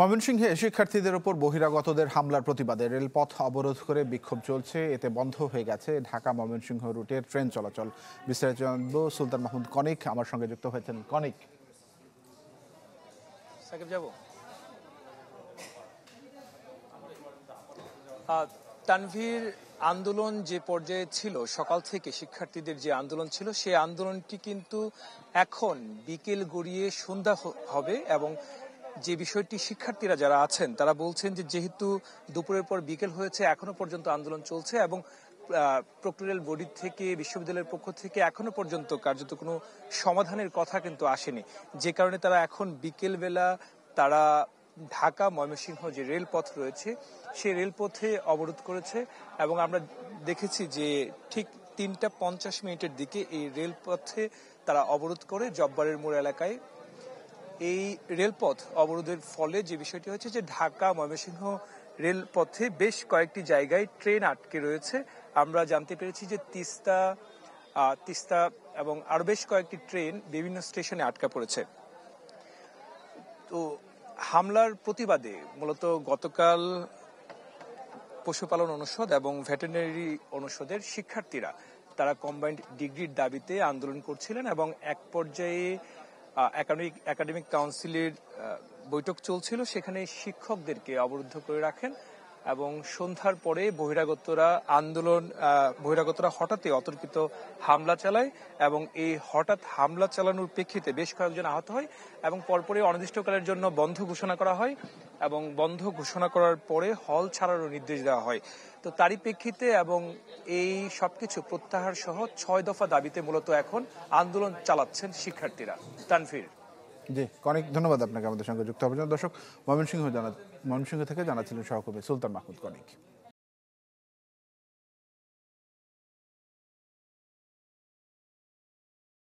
ময়মনসিংহে শিক্ষার্থীদের উপর বহিরাগতদের হামলার প্রতিবাদে রেলপথ অবরোধ করে বিক্ষোভ চলছে। এতে বন্ধ হয়ে গেছে ঢাকা ময়মনসিংহ রুটের ট্রেন চলাচল। বিস্তারিত জানবো সুলতান মাহমুদ কনিক আমার সঙ্গে যুক্ত হয়েছেন। কনিক, তানভীর, আন্দোলন যে পর্যায়ে ছিল সকাল থেকে শিক্ষার্থীদের যে আন্দোলন ছিল সেই আন্দোলনটি কিন্তু এখন বিকেল গড়িয়ে সন্ধ্যা হবে এবং যে বিষয়টি শিক্ষার্থীরা যারা আছেন তারা বলছেন যে যেহেতু দুপুরের পর বিকেল হয়েছে এখনো পর্যন্ত আন্দোলন চলছে এবং প্রক্টোরিয়াল বডি থেকে বিশ্ববিদ্যালয়ের পক্ষ থেকে এখনো পর্যন্ত কার্যত কোনো সমাধানের কথা কিন্তু আসেনি, যে কারণে তারা এখন বিকেল বেলা তারা ঢাকা ময়মনসিংহ যে রেলপথ রয়েছে সেই রেলপথে অবরোধ করেছে এবং আমরা দেখেছি যে ঠিক 3:50 দিকে এই রেলপথে তারা অবরোধ করে জব্বারের মোড় এলাকায়। এই রেলপথ অবরোধের ফলে যে বিষয়টি হয়েছে যে ঢাকা ময়মনসিংহ রেলপথে বেশ কয়েকটি জায়গায় ট্রেন আটকে রয়েছে। আমরা জানতে পেরেছি যে তিস্তা এবং আরো বেশ কয়েকটি ট্রেন বিভিন্ন স্টেশনে আটকা পড়েছে। তো হামলার প্রতিবাদে মূলত গতকাল পশুপালন অনুষদ এবং ভেটেরিনারি অনুষদের শিক্ষার্থীরা তারা কম্বাইন্ড ডিগ্রির দাবিতে আন্দোলন করছিলেন এবং এক পর্যায়ে একাডেমিক কাউন্সিলের বৈঠক চলছিল, সেখানে শিক্ষকদেরকে অবরুদ্ধ করে রাখেন এবং সন্ধ্যার পরে বহিরাগতরা হঠাৎই অতর্কিত হামলা চালায় এবং এই হঠাৎ হামলা চালানোর প্রেক্ষিতে বেশ কয়েকজন আহত হয় এবং পরপরই অনির্দিষ্টকালের জন্য বন্ধ ঘোষণা করা হয় এবং বন্ধ ঘোষণা করার পরে হল ছাড়ারও নির্দেশ দেওয়া হয়। তো তারই প্রেক্ষিতে এবং এই সবকিছু প্রত্যাহার সহ 6 দফা দাবিতে মূলত এখন আন্দোলন চালাচ্ছেন শিক্ষার্থীরা। তানভীর, জি অনেক ধন্যবাদ আপনাকে আমাদের সঙ্গে যুক্ত হওয়ার জন্য। দর্শক, ময়মনসিংহ থেকে জানাচ্ছিলেন সহকর্মী সুলতান মাহমুদ কনিক।